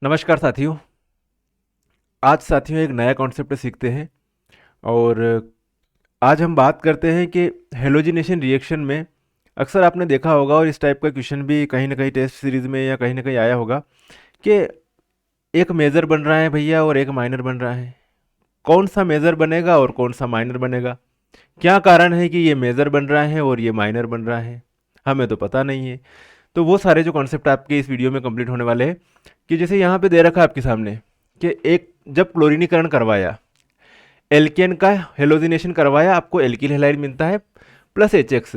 नमस्कार साथियों। आज साथियों एक नया कॉन्सेप्ट सीखते हैं और आज हम बात करते हैं कि हेलोजिनेशन रिएक्शन में अक्सर आपने देखा होगा और इस टाइप का क्वेश्चन भी कहीं ना कहीं टेस्ट सीरीज में या कहीं ना कहीं आया होगा कि एक मेजर बन रहा है भैया और एक माइनर बन रहा है। कौन सा मेजर बनेगा और कौन सा माइनर बनेगा? क्या कारण है कि ये मेजर बन रहा है और ये माइनर बन रहा है? हमें तो पता नहीं है। तो वो सारे जो कॉन्सेप्ट आपके इस वीडियो में कंप्लीट होने वाले हैं कि जैसे यहाँ पे दे रखा है आपके सामने कि एक जब क्लोरीनीकरण करवाया, एल्केन का हेलोजिनेशन करवाया, आपको एल्किल हैलाइड मिलता है प्लस एच एक्स।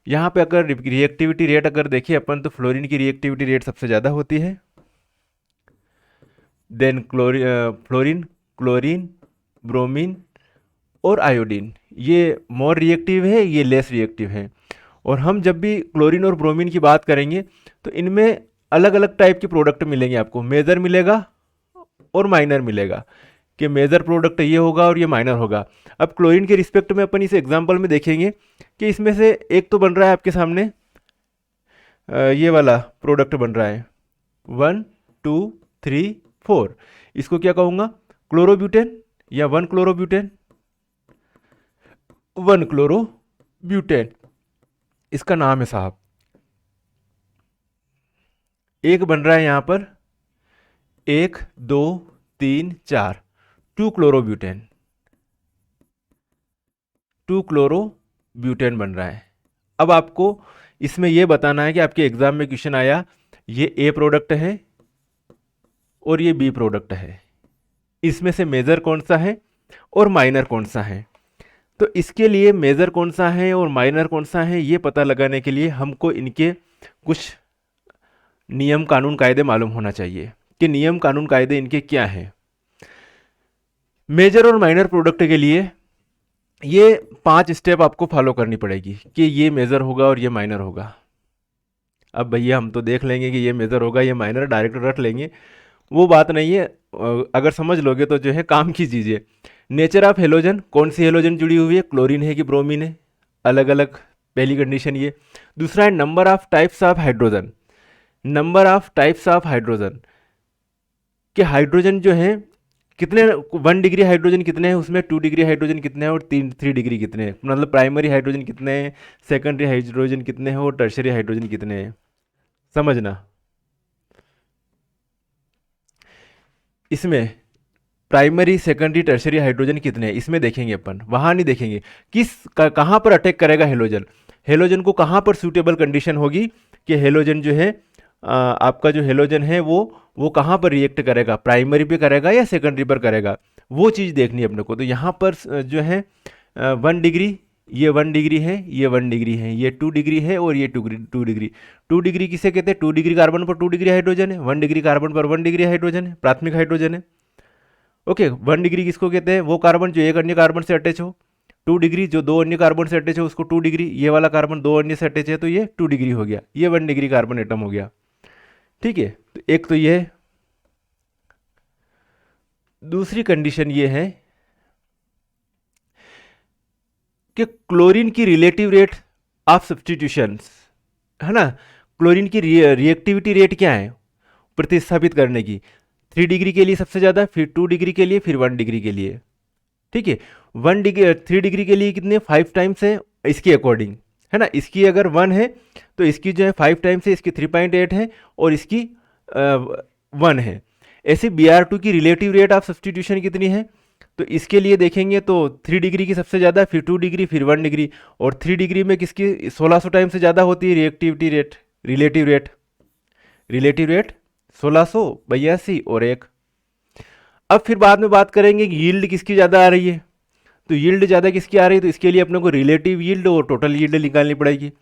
यहाँ पे अगर रिएक्टिविटी रेट अगर देखिए अपन तो फ्लोरीन की रिएक्टिविटी रेट सबसे ज़्यादा होती है, देन फ्लोरीन, क्लोरीन, ब्रोमीन और आयोडीन, ये मोर रिएक्टिव है, ये लेस रिएक्टिव है। और हम जब भी क्लोरीन और ब्रोमीन की बात करेंगे तो इनमें अलग अलग टाइप के प्रोडक्ट मिलेंगे आपको, मेजर मिलेगा और माइनर मिलेगा कि मेजर प्रोडक्ट ये होगा और ये माइनर होगा। अब क्लोरीन के रिस्पेक्ट में अपन इस एग्जांपल में देखेंगे कि इसमें से एक तो बन रहा है आपके सामने ये वाला प्रोडक्ट बन रहा है 1 2 3 4, इसको क्या कहूँगा? क्लोरोब्यूटेन या 1 क्लोरोब्यूटेन, 1 क्लोरोब्यूटेन इसका नाम है साहब। एक बन रहा है यहाँ पर 1 2 3 4, 2 क्लोरोब्यूटेन, 2 क्लोरोब्यूटेन बन रहा है। अब आपको इसमें यह बताना है कि आपके एग्जाम में क्वेश्चन आया ये ए प्रोडक्ट है और ये बी प्रोडक्ट है, इसमें से मेजर कौन सा है और माइनर कौन सा है? तो इसके लिए मेजर कौन सा है और माइनर कौन सा है ये पता लगाने के लिए हमको इनके कुछ नियम कानून कायदे मालूम होना चाहिए कि नियम कानून कायदे इनके क्या हैं। मेजर और माइनर प्रोडक्ट के लिए ये 5 स्टेप आपको फॉलो करनी पड़ेगी कि ये मेजर होगा और ये माइनर होगा। अब भैया हम तो देख लेंगे कि ये मेजर होगा ये माइनर, डायरेक्ट रट लेंगे, वो बात नहीं है। अगर समझ लोगे तो जो है काम की चीज़ें। नेचर ऑफ हेलोजन, कौन सी हेलोजन जुड़ी हुई है, क्लोरीन है कि ब्रोमीन है, अलग अलग, पहली कंडीशन ये। दूसरा है number of types of hydrogen, number of types of hydrogen कि हाइड्रोजन जो है कितने, 1 डिग्री हाइड्रोजन कितने हैं उसमें, 2 डिग्री हाइड्रोजन कितने हैं और 3 डिग्री कितने हैं, मतलब प्राइमरी हाइड्रोजन कितने हैं, सेकेंडरी हाइड्रोजन कितने हैं और टर्शरी हाइड्रोजन कितने हैं, समझना। इसमें प्राइमरी सेकेंडरी टर्शरी हाइड्रोजन कितने हैं इसमें देखेंगे अपन, वहाँ नहीं देखेंगे कहाँ पर अटैक करेगा हेलोजन, हेलोजन को कहाँ पर सूटेबल कंडीशन होगी कि हेलोजन जो है आपका जो हेलोजन है वो कहाँ पर रिएक्ट करेगा, प्राइमरी पे करेगा या सेकेंडरी पर करेगा, वो चीज़ देखनी है अपने को। तो यहाँ पर जो है 1 डिग्री, ये 1 डिग्री है, ये 1 डिग्री है, ये 2 डिग्री है और ये 2 डिग्री। 2 डिग्री किसे कहते हैं? 2 डिग्री कार्बन पर 2 डिग्री हाइड्रोजन है, 1 डिग्री कार्बन पर 1 डिग्री हाइड्रोजन है, प्राथमिक हाइड्रोजन है। ओके, 1 डिग्री किसको कहते हैं? वो कार्बन जो एक अन्य कार्बन से अटैच हो। 2 डिग्री जो दो अन्य कार्बन से अटैच हो उसको 2 डिग्री, ये वाला कार्बन दो अन्य से अटैच है तो ये 2 डिग्री हो गया, ये 1 डिग्री कार्बन एटम हो गया। ठीक है, तो एक तो ये है। दूसरी कंडीशन ये है कि क्लोरीन की रिलेटिव रेट ऑफ सब्स्टिट्यूशन, है ना, क्लोरीन की रिएक्टिविटी रेट क्या है प्रतिस्थापित करने की? 3 डिग्री के लिए सबसे ज़्यादा, फिर 2 डिग्री के लिए, फिर 1 डिग्री के लिए। ठीक है, 1 डिग्री 3 डिग्री के लिए कितने, 5 टाइम्स है इसके अकॉर्डिंग, है ना। इसकी अगर 1 है तो इसकी जो है 5 टाइम्स है, इसकी 3.8 है और इसकी 1 है। ऐसे Br2 की रिलेटिव रेट ऑफ सब्स्टिट्यूशन कितनी है? तो इसके लिए देखेंगे तो 3 डिग्री की सबसे ज़्यादा, फिर 2 डिग्री, फिर 1 डिग्री, और 3 डिग्री में किसकी 1600 टाइम से ज़्यादा होती है रिएक्टिविटी रेट, रिलेटिव रेट 1682 और 1। अब फिर बाद में बात करेंगे कि यील्ड किसकी ज़्यादा आ रही है, तो यील्ड ज़्यादा किसकी आ रही है, तो इसके लिए अपने को रिलेटिव यील्ड और टोटल यील्ड निकालनी पड़ेगी,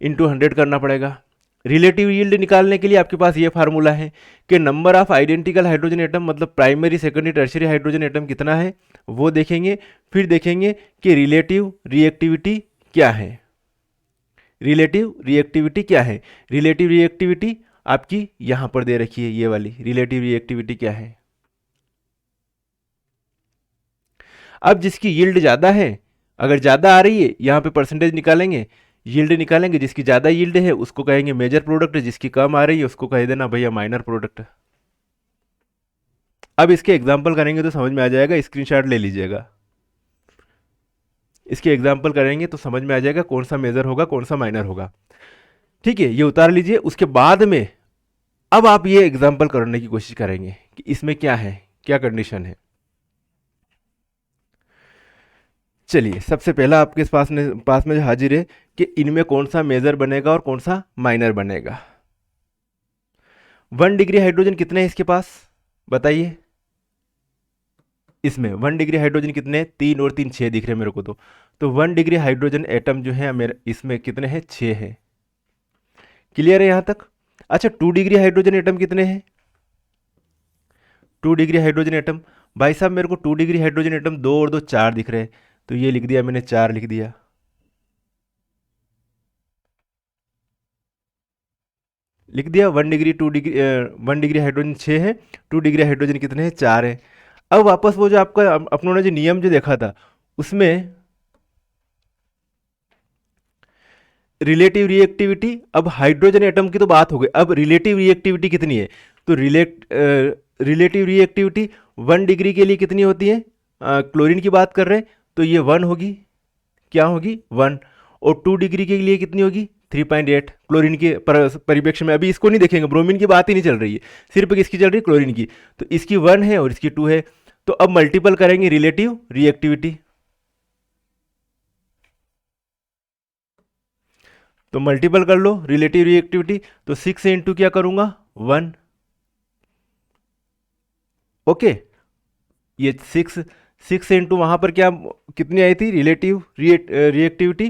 इंटू 100 करना पड़ेगा। रिलेटिव यील्ड निकालने के लिए आपके पास ये फार्मूला है कि number of identical hydrogen atom, मतलब primary secondary tertiary hydrogen atom कितना है वो देखेंगे। फिर देखेंगे कि रिलेटिव रिएक्टिविटी क्या है, रिलेटिव रिएक्टिविटी क्या है। रिलेटिव रिएक्टिविटी आपकी यहाँ पर दे रखी है, ये वाली रिलेटिव रिएक्टिविटी क्या है। अब जिसकी यील्ड ज़्यादा है, अगर ज़्यादा आ रही है यहाँ पे परसेंटेज निकालेंगे, यील्ड निकालेंगे, जिसकी ज़्यादा यील्ड है उसको कहेंगे मेजर प्रोडक्ट, जिसकी कम आ रही है उसको कह देना भैया माइनर प्रोडक्ट। अब इसके एग्जाम्पल करेंगे तो समझ में आ जाएगा, स्क्रीनशॉट ले लीजिएगा। इसके एग्जाम्पल करेंगे तो समझ में आ जाएगा कौन सा मेजर होगा कौन सा माइनर होगा। ठीक है, ये उतार लीजिए। उसके बाद में अब आप ये एग्जाम्पल करने की कोशिश करेंगे कि इसमें क्या है, क्या कंडीशन है। चलिए, सबसे पहला आपके पास में जो हाजिर है कि इनमें कौन सा मेजर बनेगा और कौन सा माइनर बनेगा। 1 डिग्री हाइड्रोजन कितने हैं इसके पास, बताइए। इसमें 1 डिग्री हाइड्रोजन कितने, 3 और 3 6 दिख रहे हैं मेरे को। तो 1 डिग्री हाइड्रोजन एटम जो है मेरे इसमें कितने हैं, 6 हैं। क्लियर है यहाँ तक। अच्छा, 2 डिग्री हाइड्रोजन एटम कितने हैं, 2 डिग्री हाइड्रोजन एटम। भाई साहब मेरे को 2 डिग्री हाइड्रोजन एटम 2 और 2 4 दिख रहे हैं, तो ये लिख दिया मैंने, 4 लिख दिया। लिख दिया 1 डिग्री 2 डिग्री 1 डिग्री हाइड्रोजन 6 है, 2 डिग्री हाइड्रोजन कितने हैं, 4 है। अब वापस वो जो आपका अपनों ने जो नियम जो देखा था उसमें रिलेटिव रिएक्टिविटी, अब हाइड्रोजन एटम की तो बात हो गई, अब रिलेटिव रिएक्टिविटी कितनी है। तो रिलेटिव रिएक्टिविटी 1 डिग्री के लिए कितनी होती है, क्लोरीन की बात कर रहे हैं तो ये 1 होगी, क्या होगी 1। और 2 डिग्री के लिए कितनी होगी 3.8, क्लोरीन के परिप्रेक्ष्य में। अभी इसको नहीं देखेंगे, ब्रोमीन की बात ही नहीं चल रही है, सिर्फ किसकी चल रही है, क्लोरीन की। तो इसकी 1 है और इसकी 2 है। तो अब मल्टीपल करेंगे रिलेटिव रिएक्टिविटी, तो मल्टीपल कर लो रिलेटिव रिएक्टिविटी। तो 6 से इंटू क्या करूंगा 1, ओके। ये 6 से इंटू वहां पर क्या कितनी आई थी रिलेटिव रिएक्टिविटी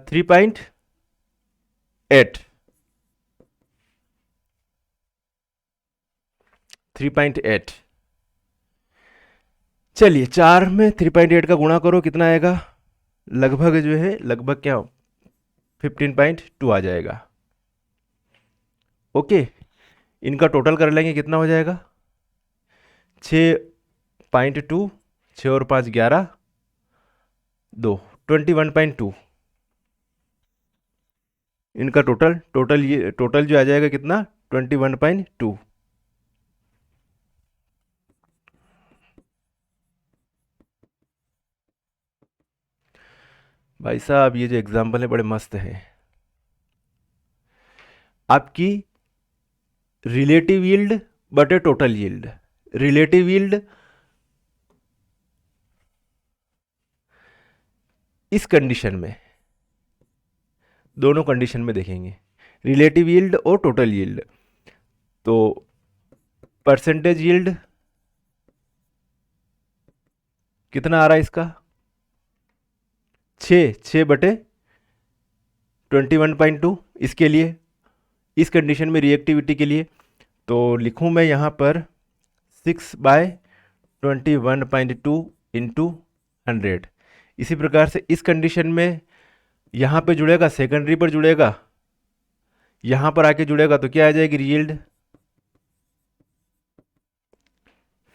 3.8। चलिए 4 में 3.8 का गुणा करो, कितना आएगा, लगभग जो है लगभग क्या 15.2 आ जाएगा। ओके, इनका टोटल कर लेंगे, कितना हो जाएगा 6.2, 6 और 5 11, 2 21.2। इनका टोटल ये टोटल जो आ जाएगा कितना 21.2। भाई साहब ये जो एग्जाम्पल है बड़े मस्त है। आपकी रिलेटिव यील्ड बटे टोटल यील्ड, रिलेटिव यील्ड इस कंडीशन में, दोनों कंडीशन में देखेंगे रिलेटिव यील्ड और टोटल यील्ड। तो परसेंटेज यील्ड कितना आ रहा है इसका 6 बटे 21.2 इसके लिए, इस कंडीशन में रिएक्टिविटी के लिए। तो लिखूं मैं यहाँ पर 6/21.2 इंटू 100। इसी प्रकार से इस कंडीशन में यहाँ पे जुड़ेगा, सेकेंडरी पर जुड़ेगा, यहाँ पर आके जुड़ेगा, तो क्या आ जाएगी यील्ड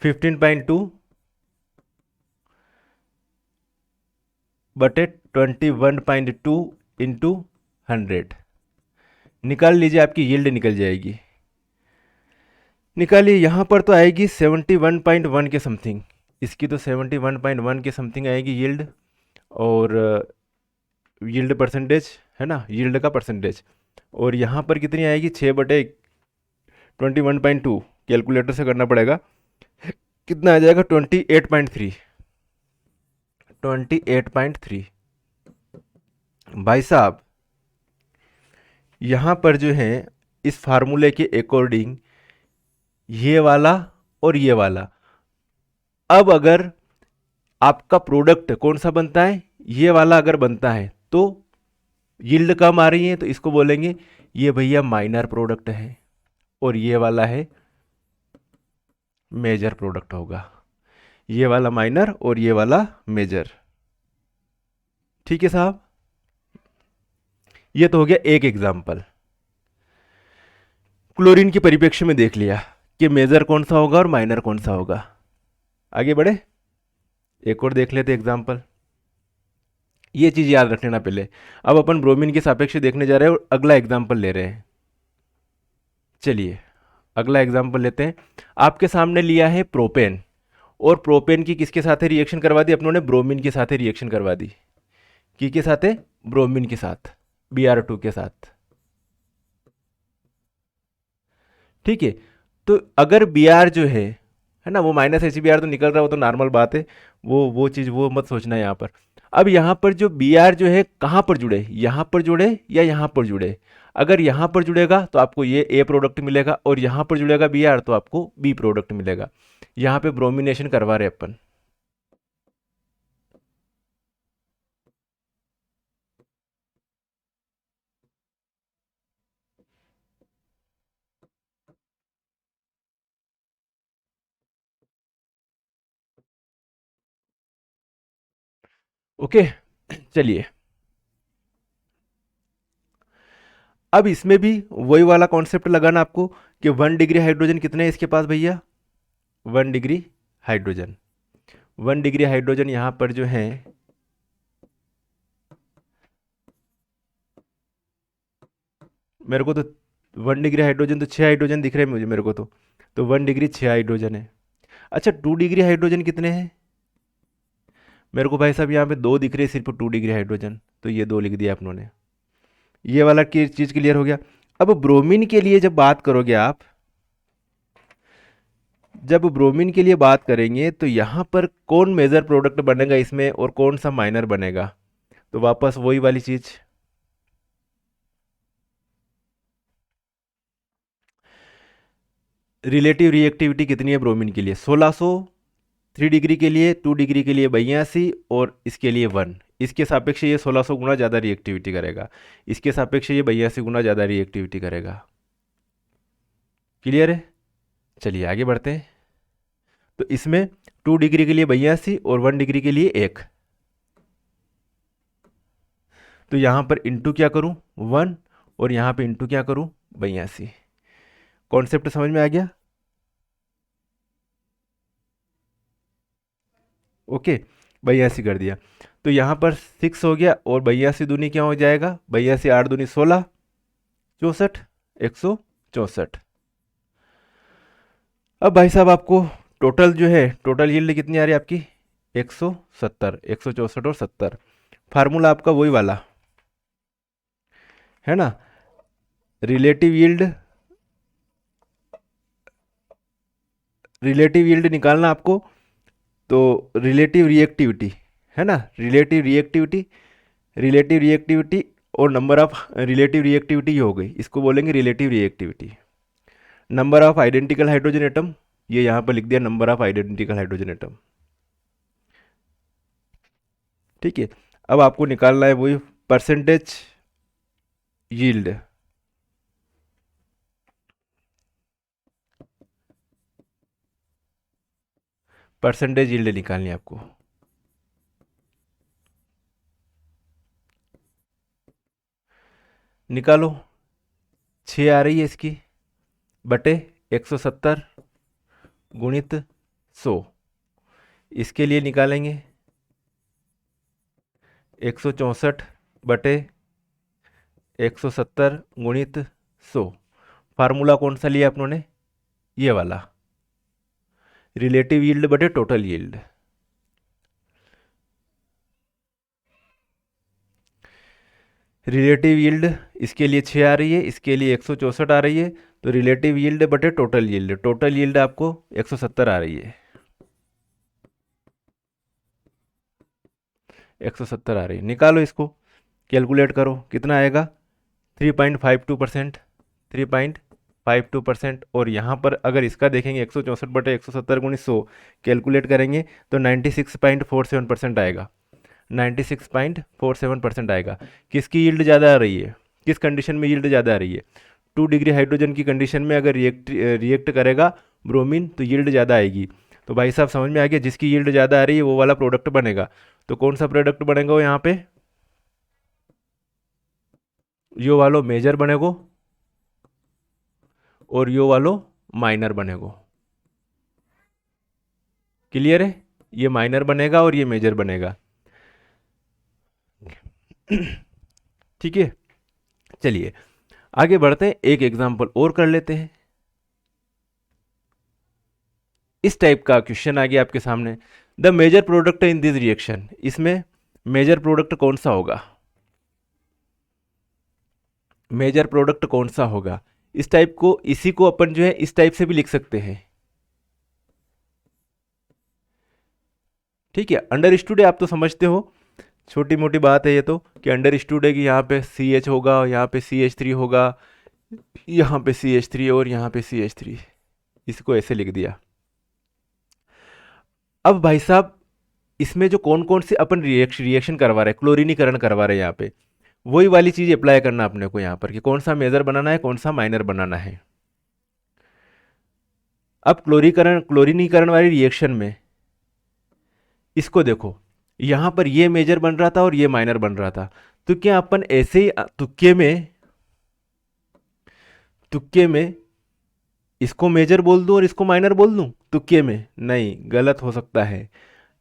15.2 बटे 21.2 इंटू 100। निकाल लीजिए, आपकी यील्ड निकल जाएगी। निकालिए, यहाँ पर तो आएगी 71.1 के समथिंग, इसकी तो 71.1 के समथिंग आएगी यील्ड। और यील्ड परसेंटेज है ना, यील्ड का परसेंटेज। और यहाँ पर कितनी आएगी 6/21.2, कैलकुलेटर से करना पड़ेगा, कितना आ जाएगा 28.3। भाई साहब यहाँ पर जो है इस फार्मूले के अकॉर्डिंग ये वाला और ये वाला, अब अगर आपका प्रोडक्ट कौन सा बनता है, ये वाला अगर बनता है तो यील्ड कम आ रही है, तो इसको बोलेंगे ये भैया माइनर प्रोडक्ट है, और ये वाला है मेजर प्रोडक्ट होगा। ये वाला माइनर और ये वाला मेजर। ठीक है साहब, ये तो हो गया एक एग्जाम्पल। क्लोरीन के परिप्रेक्ष्य में देख लिया कि मेजर कौन सा होगा और माइनर कौन सा होगा। आगे बढ़े, एक और देख लेते एग्जाम्पल। ये चीज याद रख लेना पहले। अब अपन ब्रोमीन के सापेक्ष देखने जा रहे हैं और अगला एग्जाम्पल ले रहे हैं। चलिए अगला एग्जाम्पल लेते हैं। आपके सामने लिया है प्रोपेन, और प्रोपेन की किसके साथ रिएक्शन करवा दी अपनों ने, ब्रोमीन के साथ रिएक्शन करवा दी। के साथ है, ब्रोमीन के साथ, Br2 के साथ। ठीक है, तो अगर Br जो है ना, वो माइनस HBr तो निकल रहा है, वो तो नॉर्मल बात है, वो चीज़ वो मत सोचना है यहाँ पर। अब यहाँ पर जो Br जो है कहाँ पर जुड़े, यहाँ पर जुड़े या यहाँ पर जुड़े। अगर यहाँ पर जुड़ेगा तो आपको ये A प्रोडक्ट मिलेगा, और यहाँ पर जुड़ेगा Br तो आपको B प्रोडक्ट मिलेगा। यहाँ पे ब्रोमिनेशन करवा रहे अपन। ओके, चलिए अब इसमें भी वही वाला कॉन्सेप्ट लगाना आपको कि 1 डिग्री हाइड्रोजन कितने हैं इसके पास भैया, 1 डिग्री हाइड्रोजन। 1 डिग्री हाइड्रोजन यहाँ पर जो है, मेरे को तो 1 डिग्री हाइड्रोजन तो 6 हाइड्रोजन दिख रहे हैं मुझे, मेरे को तो 1 डिग्री 6 हाइड्रोजन है। अच्छा 2 डिग्री हाइड्रोजन कितने हैं, मेरे को भाई साहब यहाँ पे 2 दिख रहे हैं सिर्फ 2 डिग्री हाइड्रोजन, तो ये 2 लिख दिया आप लोगों ने। ये वाला की चीज़ क्लियर हो गया। अब ब्रोमीन के लिए जब बात करोगे आप, जब ब्रोमीन के लिए बात करेंगे तो यहाँ पर कौन मेजर प्रोडक्ट बनेगा इसमें और कौन सा माइनर बनेगा, तो वापस वही वाली चीज़। रिलेटिव रिएक्टिविटी कितनी है ब्रोमीन के लिए, 1600, 3 डिग्री के लिए, 2 डिग्री के लिए 82, और इसके लिए 1। इसके सापेक्ष ये 1600 गुना ज़्यादा रिएक्टिविटी करेगा, इसके सापेक्ष ये 82 गुना ज़्यादा रिएक्टिविटी करेगा। क्लियर है, चलिए आगे बढ़ते हैं। तो इसमें 2 डिग्री के लिए 82 और 1 डिग्री के लिए 1, तो यहाँ पर इंटू क्या करूँ 1, और यहाँ पे इंटू क्या करूँ 82। कॉन्सेप्ट समझ में आ गया, ओके। 82 कर दिया, तो यहाँ पर 6 हो गया, और 82 दूनी क्या हो जाएगा, 82 8 दूनी 16, 64, 164। अब भाई साहब आपको टोटल जो है, टोटल यील्ड कितनी आ रही है आपकी, 170, 164 और 70। फार्मूला आपका वही वाला है ना, रिलेटिव यील्ड, रिलेटिव यील्ड निकालना आपको, तो रिलेटिव रिएक्टिविटी है ना, रिलेटिव रिएक्टिविटी, रिलेटिव रिएक्टिविटी और नंबर ऑफ रिलेटिव रिएक्टिविटी ये हो गई, इसको बोलेंगे relative reactivity. Number of identical hydrogen atom, ये यहाँ पर लिख दिया number of identical hydrogen atom. ठीक है, अब आपको निकालना है वही परसेंटेज यील्ड, परसेंटेज यील्ड निकालनी है आपको। निकालो, 6 आ रही है इसकी, बटे 170 गुणित 100, इसके लिए निकालेंगे 164 बटे 170 गुणित 100। फार्मूला कौन सा लिया अपनों ने, ये वाला, रिलेटिव यील्ड बटे टोटल यील्ड। रिलेटिव यील्ड इसके लिए 6 आ रही है, इसके लिए 164 आ रही है, तो रिलेटिव यील्ड बटे टोटल यील्ड, टोटल यील्ड आपको 170 आ रही है, 170 आ रही है। निकालो इसको, कैलकुलेट करो कितना आएगा, 3.52%, 3.52%। और यहाँ पर अगर इसका देखेंगे 164 बटे 170 गुणित 100 कैलकुलेट करेंगे तो 96.47% आएगा, 96.47% आएगा। किसकी यील्ड ज़्यादा आ रही है, किस कंडीशन में यील्ड ज़्यादा आ रही है, 2 डिग्री हाइड्रोजन की कंडीशन में अगर रिएक्ट करेगा ब्रोमीन तो यील्ड ज़्यादा आएगी। तो भाई साहब समझ में आ गया, जिसकी यील्ड ज़्यादा आ रही है वो वाला प्रोडक्ट बनेगा। तो कौन सा प्रोडक्ट बनेगा वो यहाँ पे, यो वालो मेजर बनेगो और यो वालो माइनर बनेगो। क्लियर है, ये माइनर बनेगा और ये मेजर बनेगा। ठीक है, चलिए आगे बढ़ते हैं, एक एग्जांपल और कर लेते हैं। इस टाइप का क्वेश्चन आ गया आपके सामने। The major product in this reaction, इसमें मेजर प्रोडक्ट कौन सा होगा, मेजर प्रोडक्ट कौन सा होगा, इस टाइप को, इसी को अपन जो है इस टाइप से भी लिख सकते हैं। ठीक है, अंडरस्टूड है, आप तो समझते हो, छोटी मोटी बात है ये तो, कि अंडरस्टूड है कि यहाँ पे CH होगा, यहाँ पे CH3 होगा, यहाँ पे CH3 और यहाँ पे CH3, इसको ऐसे लिख दिया। अब भाई साहब, इसमें जो कौन कौन से अपन रिएक्शन करवा रहे हैं, क्लोरीनीकरण करवा रहे हैं, यहाँ पे वही वाली चीज अप्लाई करना अपने को यहाँ पर, कि कौन सा मेजर बनाना है, कौन सा माइनर बनाना है। अब क्लोरीनीकरण वाली रिएक्शन में इसको देखो, यहां पर ये मेजर बन रहा था और ये माइनर बन रहा था, तो क्या अपन ऐसे ही तुक्के में इसको मेजर बोल दूं और इसको माइनर बोल दूं तुक्के में? नहीं, गलत हो सकता है।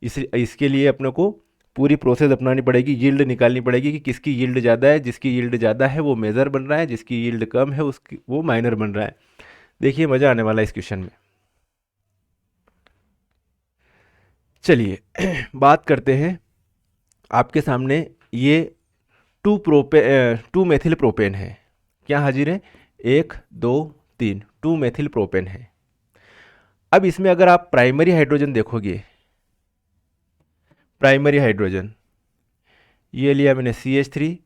इसके लिए अपने को पूरी प्रोसेस अपनानी पड़ेगी, यील्ड निकालनी पड़ेगी कि किसकी यील्ड ज़्यादा है, जिसकी यील्ड ज़्यादा है वो मेजर बन रहा है, जिसकी यील्ड कम है उसकी वो माइनर बन रहा है। देखिए मज़ा आने वाला है इस क्वेश्चन में। चलिए बात करते हैं, आपके सामने ये टू मेथिल प्रोपेन है, क्या हाजिर है, 1 2 3, 2 मेथिल प्रोपेन है। अब इसमें अगर आप प्राइमरी हाइड्रोजन देखोगे, प्राइमरी हाइड्रोजन ये लिया मैंने CH3,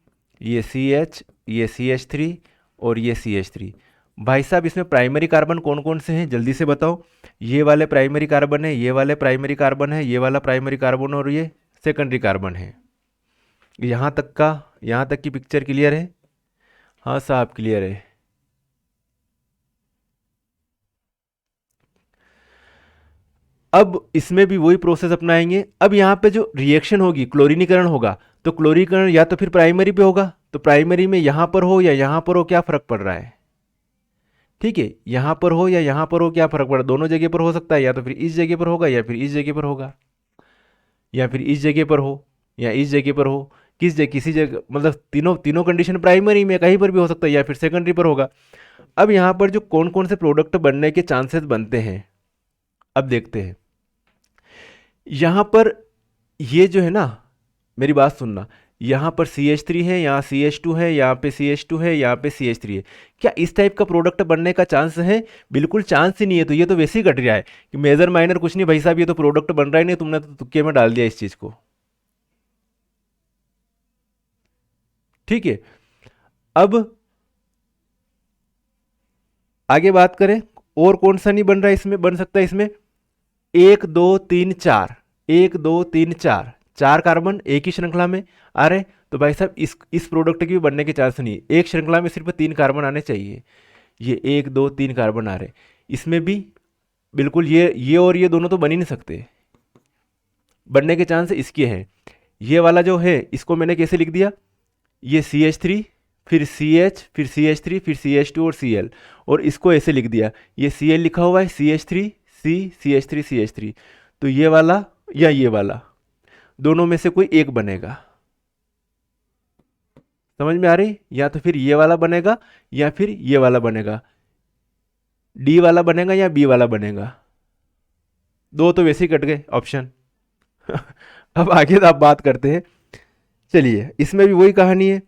ये CH, ये CH3 और ये CH3। भाई साहब इसमें प्राइमरी कार्बन कौन कौन से हैं जल्दी से बताओ। ये वाले प्राइमरी कार्बन है, ये वाले प्राइमरी कार्बन है, ये वाला प्राइमरी कार्बन और ये सेकेंडरी कार्बन है। यहाँ तक की पिक्चर क्लियर है? हाँ साहब क्लियर है। अब इसमें भी वही प्रोसेस अपनाएंगे। अब यहाँ पे जो रिएक्शन होगी, क्लोरीनीकरण होगा, तो क्लोरीकरण या तो फिर प्राइमरी पे होगा, तो प्राइमरी में यहाँ पर हो या यहाँ पर हो क्या फर्क पड़ रहा है? ठीक है, यहाँ पर हो या यहाँ पर हो क्या फर्क पड़ रहा है? दोनों जगह पर हो सकता है, या तो फिर इस जगह पर होगा या फिर इस जगह पर होगा, या फिर इस जगह पर हो या इस जगह पर हो, किसी जगह, मतलब तीनों तीनों कंडीशन प्राइमरी में कहीं पर भी हो सकता है या फिर सेकेंडरी पर होगा। अब यहाँ पर जो कौन कौन से प्रोडक्ट बनने के चांसेस बनते हैं, अब देखते हैं। यहाँ पर ये जो है ना, मेरी बात सुनना, यहाँ पर CH3 है, यहाँ CH2 है, यहाँ पे CH2 है, यहाँ पे CH3 है, क्या इस टाइप का प्रोडक्ट बनने का चांस है? बिल्कुल चांस ही नहीं है। तो ये तो वैसे ही घट रहा है कि मेजर माइनर कुछ नहीं भाई साहब, ये तो प्रोडक्ट बन रहा ही नहीं, तुमने तो तुक्के में डाल दिया इस चीज को। ठीक है, अब आगे बात करें, और कौन सा नहीं बन रहा है इसमें, बन सकता है इसमें 1 2 3 4, 1 2 3 4, 4 कार्बन एक ही श्रृंखला में आ रहे। तो भाई साहब इस प्रोडक्ट के भी बनने के चांस नहीं है। एक श्रृंखला में सिर्फ 3 कार्बन आने चाहिए, ये 1 2 3 कार्बन आ रहे, इसमें भी बिल्कुल ये और ये दोनों तो बन ही नहीं सकते, बनने के चांस इसके हैं। ये वाला जो है इसको मैंने कैसे लिख दिया, ये CH3 फिर CH फिर CH3 फिर CH2 और Cl, और इसको ऐसे लिख दिया, ये Cl लिखा हुआ है, CH3 C CH3 CH3, तो ये वाला या ये वाला दोनों में से कोई एक बनेगा। समझ में आ रही? या तो फिर ये वाला बनेगा या फिर ये वाला बनेगा, डी वाला बनेगा या बी वाला बनेगा, दो तो वैसे ही कट गए ऑप्शन। अब आगे तो आप बात करते हैं। चलिए इसमें भी वही कहानी है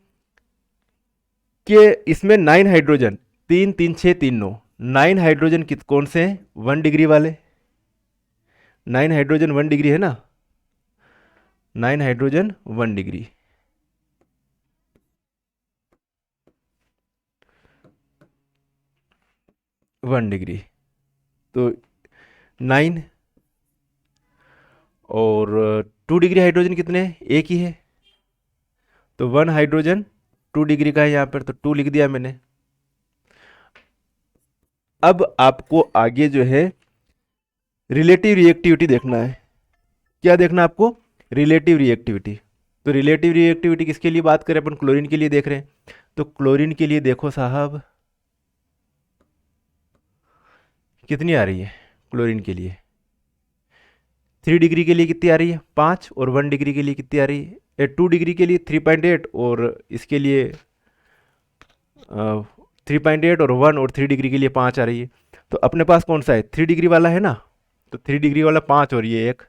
कि इसमें 9 हाइड्रोजन, 3 3 6 3 9, 9 हाइड्रोजन कौन से हैं? 1 डिग्री वाले, 9 हाइड्रोजन 1 डिग्री है ना, 9 हाइड्रोजन 1 डिग्री। वन डिग्री तो 9 और 2 डिग्री हाइड्रोजन कितने हैं? एक ही है, तो 1 हाइड्रोजन 2 डिग्री का है यहाँ पर, तो 2 लिख दिया मैंने। अब आपको आगे जो है रिलेटिव रिएक्टिविटी देखना है। क्या देखना आपको? Relative reactivity. तो रिलेटिव रिएक्टिविटी किसके लिए बात करें अपन? क्लोरीन के लिए देख रहे हैं, तो क्लोरीन के लिए देखो साहब कितनी आ रही है क्लोरीन के लिए, 3 डिग्री के लिए कितनी आ रही है? 5, और 1 डिग्री के लिए कितनी आ रही है? 2 डिग्री के लिए 3.8, और इसके लिए 3.8 और 1 और 3 डिग्री के लिए 5 आ रही है। तो अपने पास कौन सा है? 3 डिग्री वाला है ना, तो 3 डिग्री वाला 5 और ये एक,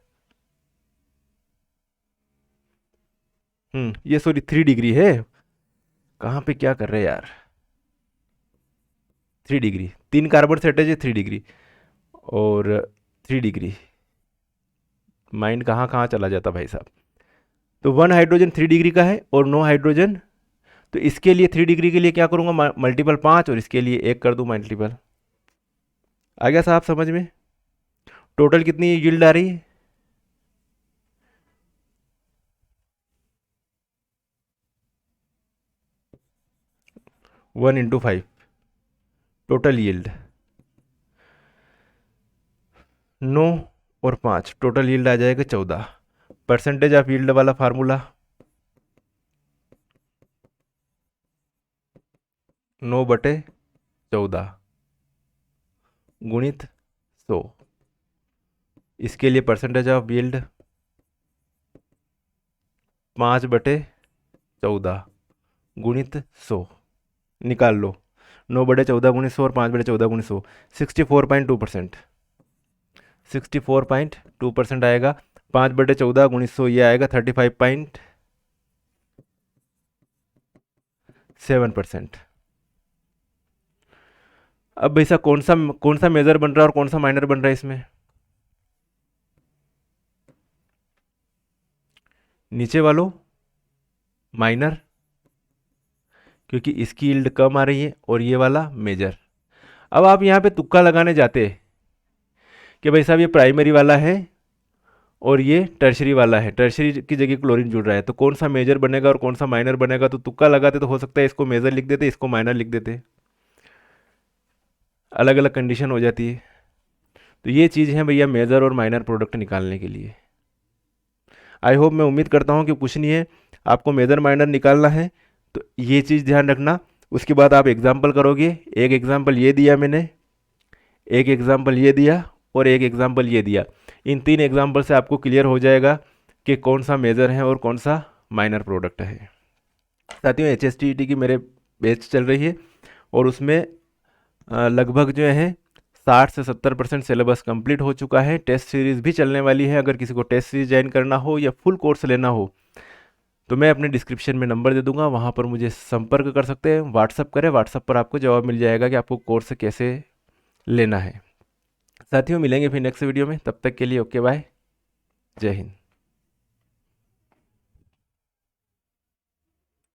ये सॉरी 3 डिग्री है। कहाँ पे क्या कर रहे हैं यार। 3 डिग्री, 3 कार्बन से अटैच है 3 डिग्री, और 3 डिग्री, माइंड कहाँ कहाँ चला जाता भाई साहब। तो 1 हाइड्रोजन 3 डिग्री का है और 9 हाइड्रोजन। तो इसके लिए 3 डिग्री के लिए क्या करूँगा, मल्टीपल 5, और इसके लिए 1 कर दूँ मल्टीपल। आ गया साहब समझ में। टोटल कितनी यील्ड आ रही है, 1 × 5 टोटल यील्ड, 9 और 5 टोटल यील्ड आ जाएगा 14। परसेंटेज ऑफ यील्ड वाला फार्मूला, 9/14 गुणित 100। इसके लिए परसेंटेज ऑफ यील्ड 5/14 गुणित 100 निकाल लो। 9/14 गुणित 100 और 5/14 गुणित 100, 64.2%। 64.2% आएगा। 5/14 गुणित 100 ये आएगा 35.7%। अब भैया कौन सा मेजर बन रहा है और कौन सा माइनर बन रहा है इसमें। नीचे वालों माइनर, क्योंकि इसकी यील्ड कम आ रही है, और ये वाला मेजर। अब आप यहाँ पे तुक्का लगाने जाते हैं कि भाई साहब ये प्राइमरी वाला है और ये टर्शरी वाला है, टर्शरी की जगह क्लोरीन जुड़ रहा है, तो कौन सा मेजर बनेगा और कौन सा माइनर बनेगा। तो तुक्का लगाते तो हो सकता है इसको मेजर लिख देते, इसको माइनर लिख देते, अलग अलग कंडीशन हो जाती है। तो ये चीज़ है भैया मेजर और माइनर प्रोडक्ट निकालने के लिए। आई होप, मैं उम्मीद करता हूँ कि कुछ नहीं है, आपको मेजर माइनर निकालना है तो ये चीज़ ध्यान रखना। उसके बाद आप एग्जाम्पल करोगे, एक एग्जाम्पल ये दिया मैंने, एक एग्जाम्पल ये दिया, और एक एग्जाम्पल ये दिया। इन 3 एग्जाम्पल से आपको क्लियर हो जाएगा कि कौन सा मेजर है और कौन सा माइनर प्रोडक्ट है। साथियों, HSTET की मेरे बैच चल रही है और उसमें लगभग जो है 60 से 70% सिलेबस कंप्लीट हो चुका है। टेस्ट सीरीज़ भी चलने वाली है। अगर किसी को टेस्ट सीरीज ज्वाइन करना हो या फुल कोर्स लेना हो तो मैं अपने डिस्क्रिप्शन में नंबर दे दूंगा, वहाँ पर मुझे संपर्क कर सकते हैं। व्हाट्सअप करें, व्हाट्सअप पर आपको जवाब मिल जाएगा कि आपको कोर्स कैसे लेना है। साथियों, मिलेंगे फिर नेक्स्ट वीडियो में, तब तक के लिए ओके बाय, जय हिंद।